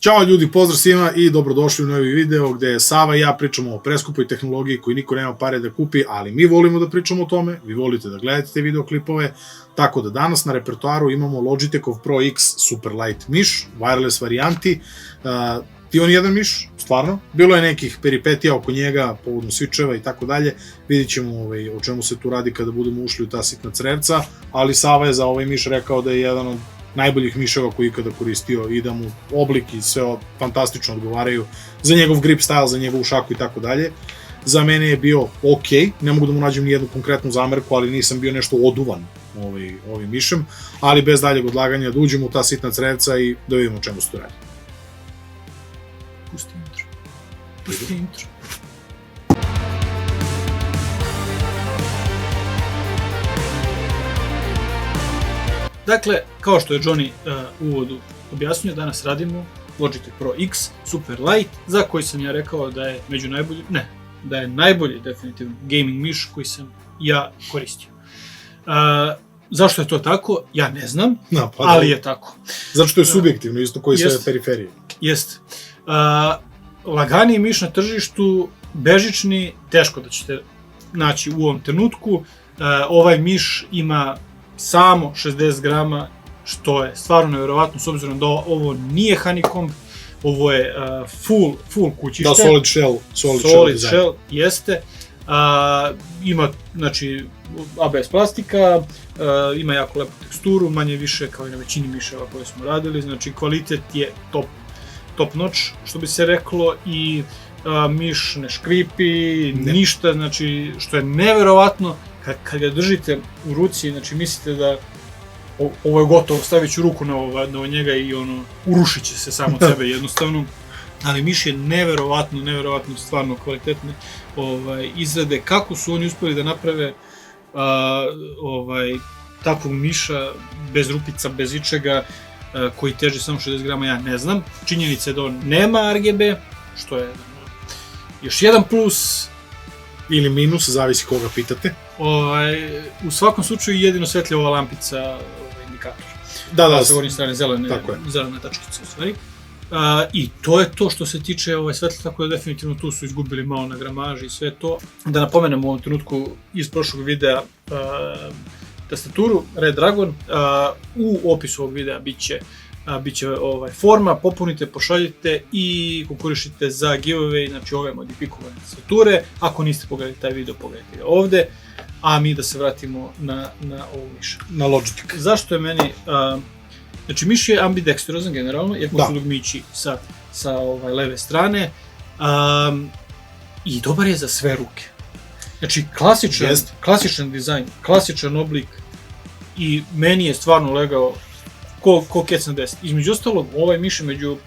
Ćao ljudi, pozdrav svima i dobrodošli u novi video gde Sava i ja pričamo o preskupoj tehnologiji koju niko nema pare da kupi, ali mi volimo da pričamo o tome, vi volite da gledate te videoklipove, tako da danas na repertoaru imamo Logitechov Pro X Superlight miš, wireless varijanti, on jedan miš, stvarno, bilo je nekih peripetija oko njega, povodom switcheva i tako dalje, vidit ćemo o čemu se tu radi kada budemo ušli u ta sitna crevca, ali Sava je za ovaj miš rekao da je jedan od najboljih miševa koji ikada koristio i da mu oblik i sve fantastično odgovaraju za njegov grip style, za njegovu šaku i tako dalje. Za mene je bio ok, ne mogu da mu nađem nijednu konkretnu zamerku, ali nisam bio nešto oduvan ovim mišem, ali bez daljeg odlaganja da uđemo u ta sitna crevca i da vidimo o čemu se tu radi. Pusti intro. Dakle, kao što je Johnny u uvodu objasnio, danas radimo Logitech Pro X Superlight, za koji sam ja rekao da je da je najbolji definitivno gaming miš koji sam ja koristio. Zašto je to tako? Ja ne znam, ali je tako. Zato što je subjektivno, isto koji sve periferije. Jeste. Laganiji miš na tržištu, bežični, teško da ćete naći u ovom trenutku. Ovaj miš ima samo 60 grama, što je stvarno nevjerovatno, s obzirom da ovo nije honeycomb, ovo je full kućište. Da, solid shell, jeste. Ima, znači, ABS plastika, ima jako lepu teksturu, manje više kao i na većini miševa koje smo radili, znači kvalitet je top notch, što bi se reklo, i miš ne škripi, ništa, znači, što je nevjerovatno. Kad ga držite u ruci, znači mislite da ovo je gotovo, stavit ću ruku na njega i urušit će se samo od sebe jednostavno. Ali miš je nevjerovatno stvarno kvalitetne izrade. Kako su oni uspeli da naprave takvog miša bez rupica, bez ičega, koji teži samo 60 grama, ja ne znam. Činjenica je da on nema RGB, što je još jedan plus. Ili minus, zavisi koga pitate. U svakom slučaju jedino svetlja ova lampica indikator. Da. Sa gornje strane zelena tačkica u stvari. I to je to što se tiče svetlja, tako da definitivno tu su izgubili malo na gramaži i sve to. Da napomenem u ovom trenutku iz prošlog videa tastaturu Red Dragon. U opisu ovog videa bit će forma, popunite, pošaljite i konkurišite za giveaway, znači ove modifikovane tastature. Ako niste pogledali taj video, pogledajte ga ovde, a mi da se vratimo na ovu miš. Na Logitech. Zašto je meni, znači miš je ambidextrozan generalno, jer može dugmići sa leve strane i dobar je za sve ruke. Znači klasičan dizajn, klasičan oblik i meni je stvarno legao ko kec na 10. Između ostalog, ovaj miš je među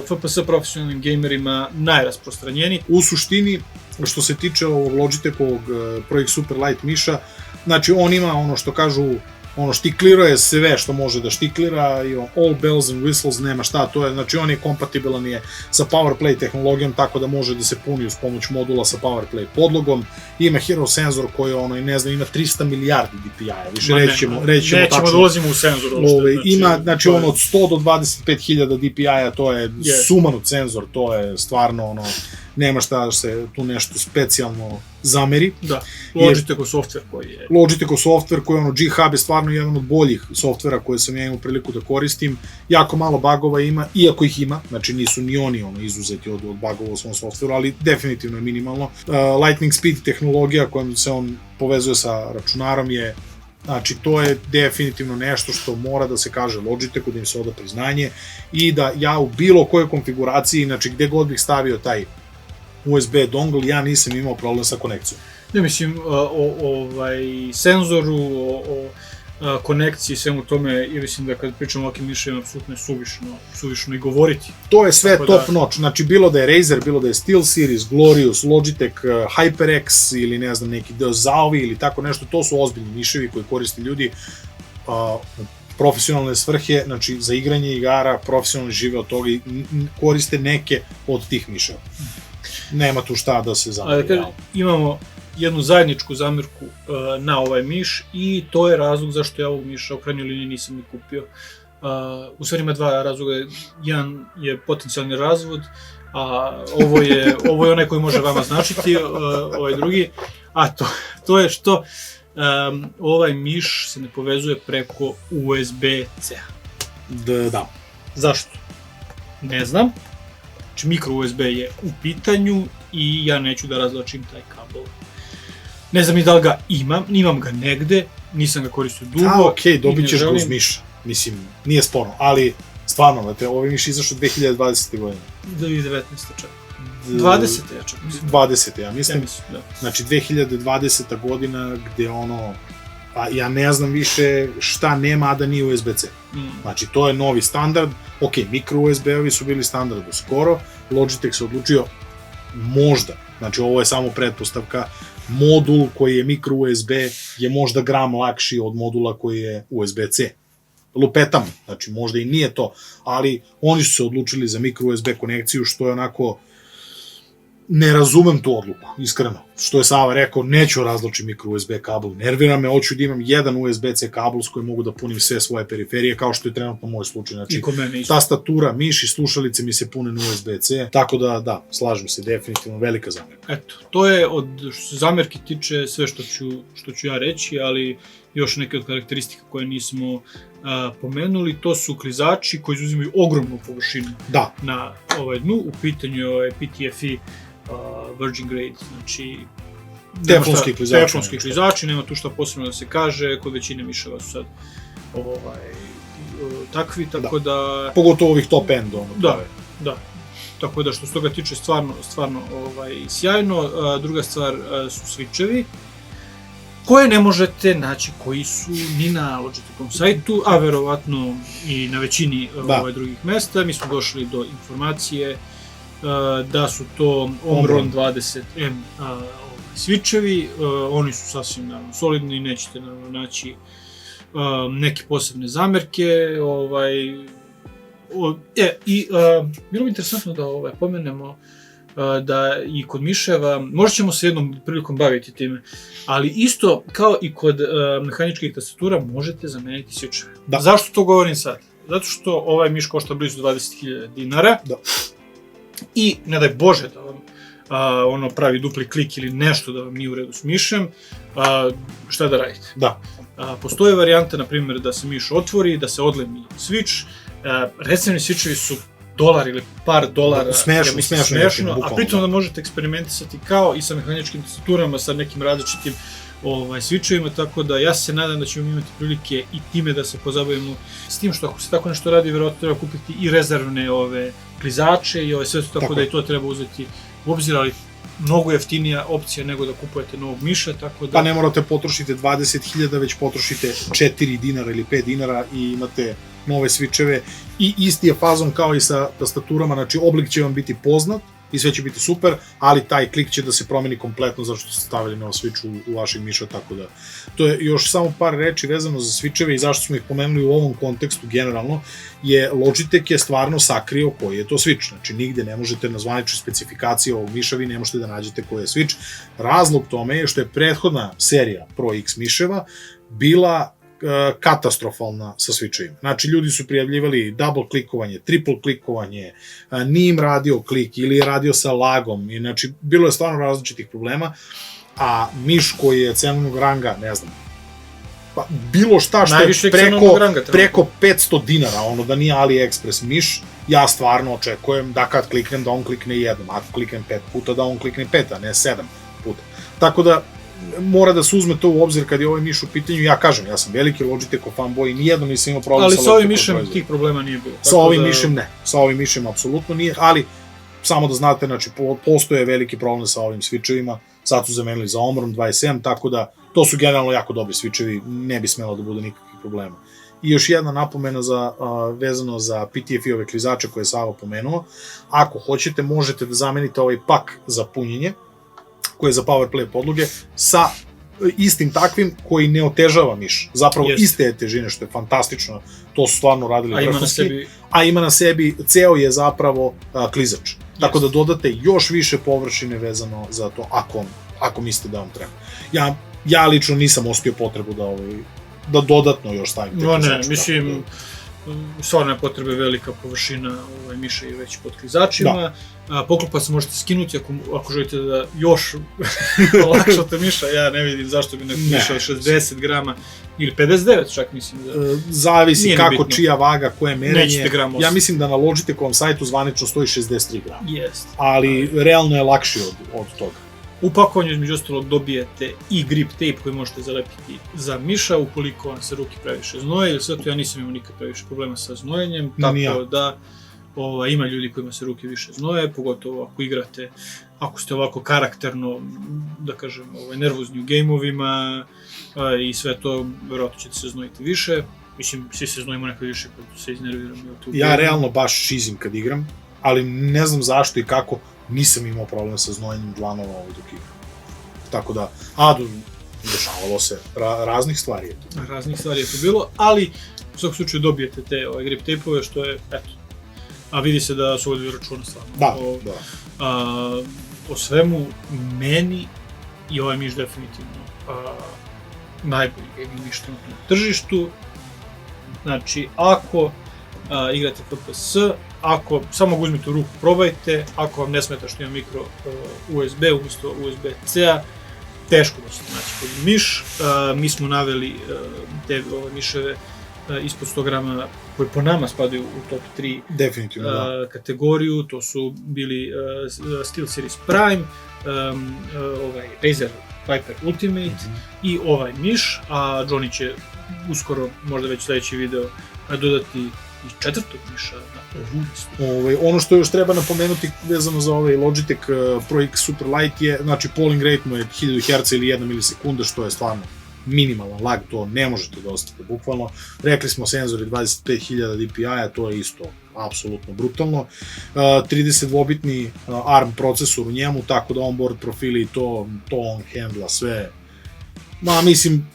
FPS profesionalnim gamerima najrasprostranjeniji. U suštini, što se tiče ovog Logitechovog Pro X Superlight miša, znači on ima ono što kažu, štiklirao je sve što može da štiklira, i all bells and whistles, nema šta, to je, znači on je kompatibilan je sa PowerPlay tehnologijom, tako da može da se puni uz pomoć modula sa PowerPlay podlogom, ima hero senzor koji ne znam, ima 300 milijardi DPI-a, više rećemo tačno. Nećemo da ulazimo u senzor. Ima, znači od 100 do 25.000 DPI-a, to je sumanut senzor, to je stvarno nema šta da se tu nešto specijalno zameri. Da, Logitechov software koji je... Logitechov software koji G-Hub je stvarno jedan od boljih softvera koje sam ja imao priliku da koristim. Jako malo bugova ima, iako ih ima, znači nisu ni oni izuzeti od bugova u svom softveru, ali definitivno je minimalno. Lightning Speed tehnologija kojom se on povezuje sa računarom je, znači to je definitivno nešto što mora da se kaže Logitechu, da im se oda priznanje i da ja u bilo kojoj konfiguraciji, znači gde god bih stavio taj USB dongle, ja nisam imao problem sa konekcijom. Ne mislim, senzoru, o konekciji, svemu tome, i mislim da kad pričamo o ovakvim miševima, apsolutno je suvišno i govoriti. To je sve top notch, znači bilo da je Razer, bilo da je SteelSeries, Glorious, Logitech, HyperX ili ne znam neki Zaovi ili tako nešto, to su ozbiljni miševi koji koriste ljudi profesionalne svrhe, znači za igranje igara, profesionalno žive od toga i koriste neke od tih miševa. Nema tu šta da se zameri. Imamo jednu zajedničku zamerku na ovaj miš i to je razlog zašto ja ovog miša u krajnjoj liniji nisam ni kupio. u stvari ima dva razloga, jedan je potencijalni razvod, a ovo je onaj koji može vama značiti, ovaj drugi, a to je što ovaj miš se ne povezuje preko USB-C. Da. Zašto? Ne znam. Znači micro USB je u pitanju i ja neću da razlačim taj kabel. Ne znam ni da li ga imam ga negde, nisam ga koristio dugo. Okej, dobit ćeš ga uz miša. Mislim, nije sporno, ali stvarno, ovaj miš izašao 2020. godine. 2019. čak. 20. ja čak mislim. 20. ja mislim. Da. Znači 2020. godina gde ja ne znam više šta nema, a da nije USB-C. Znači to je novi standard. Ok, micro USB-ovi su bili standard do skoro, Logitech se odlučio možda, znači ovo je samo pretpostavka, modul koji je micro USB je možda gram lakši od modula koji je USB-C. Lupetam, znači možda i nije to, ali oni su se odlučili za micro USB konekciju, što je onako, ne razumem tu odluku, iskreno. Što je Sava rekao, neću razločiti micro USB kabel, nervira me, hoću da imam jedan USB-C kabel s kojim mogu da punim sve svoje periferije, kao što je trenutno moj slučaj. Znači, tastatura, miš i slušalice mi se pune na USB-C, tako da, slažem se, definitivno velika zamerka. Eto, to je što se zamerki tiče sve što ću ja reći, ali još neke od karakteristika koje nismo pomenuli, to su klizači koji uzimaju ogromnu površinu na dnu, u pitanju je PTFE Virgin Grade, znači teflonski klizači, nema tu šta posebno da se kaže, kod većine miševa su sad takvi, tako da... Pogotovo ovih top end, Da, tako da što se toga tiče stvarno sjajno. Druga stvar su switchevi, koje ne možete naći, koji su ni na Logitechom sajtu, a verovatno i na većini drugih mesta. Mi smo došli do informacije da su to Omron 20M switchevi, oni su sasvim solidni, nećete naći neke posebne zamerke. Bilo bi interesantno da pomenemo da i kod miševa, možda ćemo se jednom prilikom baviti time, ali isto kao i kod mehaničkih tastatura možete zameniti switcheve. Zašto to govorim sad? Zato što ovaj miš košta blizu 20.000 dinara i ne daj Bože da vam pravi dupli klik ili nešto da vam nije u redu s mišem, šta da radite? Postoje varijante, na primjer, da se miš otvori, da se odlemi switch, recevni switchevi su $1 ili par dolara, smešno, a pritom da možete eksperimentisati kao i sa mehaničkim tastaturama, sa nekim različitim switchovima, tako da ja se nadam da ćemo imati prilike i time da se pozabavimo s tim, što ako se tako nešto radi, verovatno treba kupiti i rezervne klizače i sve to, tako da i to treba uzeti u obzir, ali mnogo jeftinija opcija nego da kupujete novog miša, tako da... Pa ne morate potrošiti 20.000, već potrošite 4 dinara ili 5 dinara i imate nove switcheve i isti je fazon kao i sa tastaturama, znači oblik će vam biti poznat i sve će biti super, ali taj klik će da se promeni kompletno zato što ste stavili nov switch u vašeg miša, tako da to je još samo par reči vezano za switcheve i zašto smo ih pomenuli u ovom kontekstu generalno, je Logitech je stvarno sakrio koji je to switch, znači nigde ne možete na zvaničnoj specifikaciji ovog miša, vi ne možete da nađete koji je switch. Razlog tome je što je prethodna serija Pro X miševa bila katastrofalna sa switchovima. Znači, ljudi su prijavljivali double klikovanje, triple klikovanje, nije im radio klik ili je radio sa lagom, i znači, bilo je stvarno različitih problema, a miš koji je cenovnog ranga, ne znam, pa bilo šta što je preko 500 dinara, ono da nije AliExpress miš, ja stvarno očekujem da kad kliknem da on klikne jednom, ako kliknem 5 puta da on klikne 5, a ne 7 puta. Tako da, mora da se uzme to u obzir kad je ovaj miš u pitanju. Ja kažem, ja sam veliki Logitechov fanboy i nijedno nisam imao problem sa Logitechom. Ali sa ovim mišem tih problema nije bilo. Sa ovim mišem ne, sa ovim mišem apsolutno nije, ali samo da znate, znači, postoje veliki problem sa ovim switchovima, sad su zamenili za Omron 20M, tako da to su generalno jako dobri switchovi, ne bi smelo da bude nikakvih problema. I još jedna napomena vezano za PTFE-ove klizače koje je Sava pomenuo, ako hoćete možete da zamenite ovaj pak za punjenje, koje je za Powerplay podloge, sa istim takvim koji ne otežava miš. Zapravo iste je težine, što je fantastično. To su stvarno radili vrhunski. A ima na sebi, ceo je zapravo klizač. Tako da dodate još više površine vezano za to, ako mislite da vam treba. Ja lično nisam osetio potrebu da dodatno još stavim te klizače. Mislim, stvarno je potrebe velika površina miša i već pod klizačima. Poklopac možete skinuti ako želite da još olakšate miša, ja ne vidim zašto bi neko miša 60 grama ili 59 čak mislim da... Zavisi kako bitno. Čija vaga, koje merenje. Nećete grama. Ja mislim da na Logitechovom sajtu zvanično stoji 63 grama. Jest. Ali realno je lakši od toga. U pakovanju između ostalog dobijete i grip tape koji možete zalepiti za miša ukoliko vam se ruke previše znoje, ili sve to ja nisam imao nikad previše problema sa znojenjem, tako da ima ljudi kojima se ruke više znoje, pogotovo ako igrate, ako ste ovako karakterno, da kažem, nervozni u gejmovima i sve to, verovatno ćete se znojiti više. Mislim, svi se znojimo nekad više kad se iznerviram. Ja realno baš šizim kad igram, ali ne znam zašto i kako, nisam imao problem sa znojenjem dlanova dok igram. Tako da, dešavalo se, raznih stvari je to. Raznih stvari je to bilo, ali u svakom slučaju dobijete te grip tape-ove, što je, eto, a vidi se da su ovdje računa stvarno. Da. O svemu, meni i ovaj miš definitivno najbolji gaming miš na tržištu. Znači, ako igrate FPS, ako samo ga uzmite u ruku, probajte, ako vam ne smeta što ima mikro USB umjesto USB-C-a, teško da ćete naći koji miš. Mi smo naveli te miševe ispod 100 grama koji po nama spadaju u top 3 definitivno, kategoriju, to su bili SteelSeries Prime, Razer Viper Ultimate i ovaj miš, a Johnny će uskoro, možda već sljedeći video, dodati i četvrtog miša na ovu listu. Ono što još treba napomenuti vezano za ovaj Logitech Pro X Super Light je, znači polling rate mu je 1000 Hz ili 1 milisekunda, što je stvarno minimalan lag, to ne možete da ostavite bukvalno. Rekli smo senzori 25.000 DPI-a, to je isto apsolutno brutalno. 32-bitni ARM procesor u njemu, tako da onboard profili i to on handla sve. Mislim,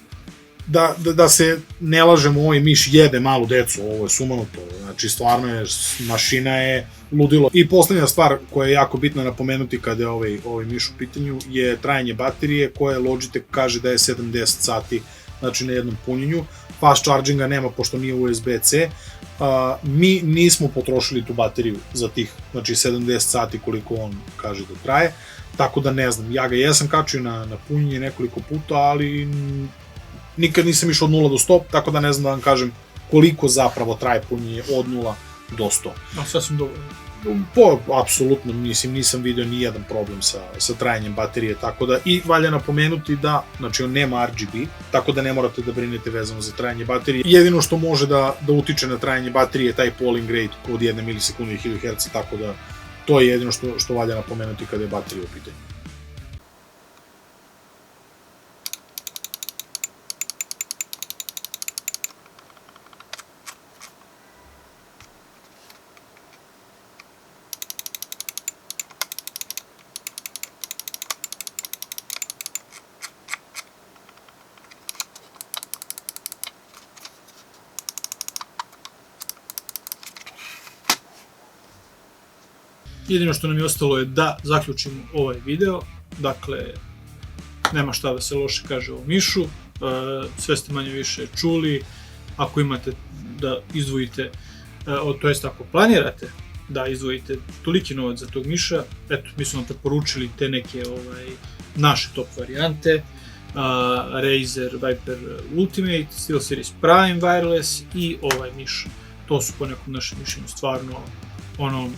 da se ne lažemo, ovaj miš jede malu decu, ovo je sumanuto, znači stvarno je, mašina je ludilo. I poslednja stvar koja je jako bitna napomenuti kada je ovaj miš u pitanju je trajanje baterije, koje Logitech kaže da je 70 sati, znači na jednom punjenju. Fast charginga nema pošto nije USB-C. Mi nismo potrošili tu bateriju za tih, znači 70 sati koliko on kaže da traje, tako da ne znam, ja ga jesam kačio na punjenje nekoliko puta, ali nikad nisam išao od 0 do 100, tako da ne znam da vam kažem koliko zapravo traje punjenje od 0 do 100. Sasvim dovoljno. Apsolutno, nisam vidio ni jedan problem sa trajanjem baterije, tako da, i valja napomenuti da, znači on nema RGB, tako da ne morate da brinete vezano za trajanje baterije. Jedino što može da utiče na trajanje baterije je taj polling rate od 1 milisekunde i 1000 Hz, tako da to je jedino što valja napomenuti kada je baterija u pitanju. Jedino što nam je ostalo je da zaključimo ovaj video, dakle, nema šta da se loše kaže o mišu, sve ste manje više čuli, ako imate da izdvojite, to jest ako planirate da izdvojite toliki novac za tog miša, eto, mi smo vam preporučili te neke naše top varijante, Razer Viper Ultimate, SteelSeries Prime Wireless i ovaj miš, to su po nekom našem mišljenju stvarno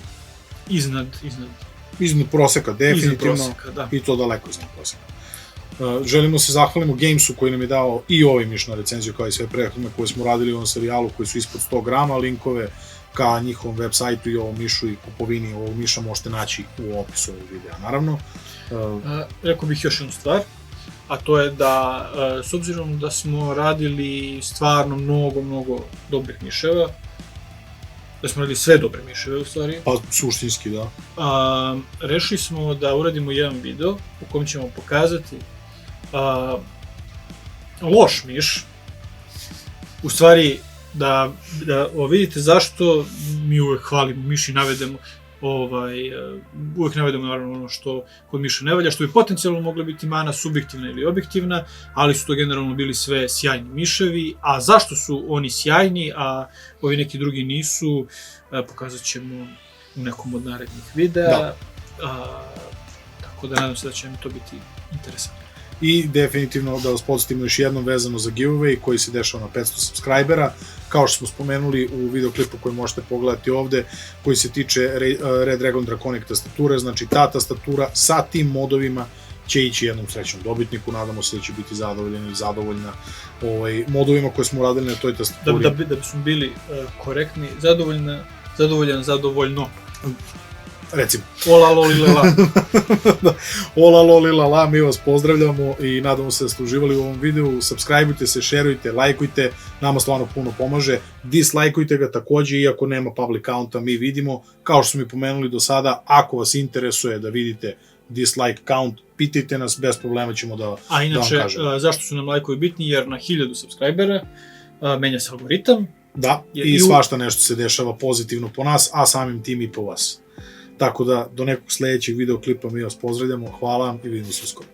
iznad proseka, definitivno, i to daleko iznad proseka. Želimo se zahvalimo Gamesu koji nam je dao i ovaj miš na recenziju kao i sve prethodne koje smo radili u ovom serijalu koji su ispod 100 grama, linkove ka njihovom web sajtu i ovom mišu i kupovini ovog miša možete naći u opisu ovog videa, naravno. Rekao bih još jednu stvar, a to je da, s obzirom da smo radili stvarno mnogo dobrih miševa, da smo radili sve dobre miševe u stvari. Pa suštinski, da. Rešili smo da uradimo jedan video u kojem ćemo pokazati loš miš, u stvari da vidite zašto mi uvek hvalimo miš i navedemo uvek navedemo naravno ono što kod Miše ne valja, što bi potencijalno mogla biti mana subjektivna ili objektivna, ali su to generalno bili sve sjajni miševi, a zašto su oni sjajni, a ovi neki drugi nisu, pokazat ćemo u nekom od narednih videa, tako da nadam se da će mi to biti interesantno. I definitivno da vas podsjetimo još jednom vezano za giveaway koji se dešava na 500 subscribera, kao što smo spomenuli u videoklipu koji možete pogledati ovde, koji se tiče Red Dragon Draconic tastature, znači ta tastatura sa tim modovima će ići jednom srećnom dobitniku, nadamo se da će biti zadovoljeni i zadovoljna modovima koje smo uradili na toj tastaturi. Da bi smo bili korektni, zadovoljno. Recimo. Ola loli lela. Ola loli lela, mi vas pozdravljamo i nadamo se da ste uživali u ovom videu. Subscribeujte se, šerujte, lajkujte, nama stvarno puno pomaže. Dislajkujte ga takođe, iako nema public counta, mi vidimo, kao što smo i pomenuli do sada, ako vas interesuje da vidite dislike count, pitajte nas, bez problema ćemo da vam kažemo. A inače, zašto su nam lajkovi bitni? Jer na 1000 subscribera menja se algoritam. Da, i svašta nešto se dešava pozitivno po nas, a samim tim i po vas. Tako da, do nekog sledećeg videoklipa mi vas pozdravljamo, hvala vam i vidimo se uskoro.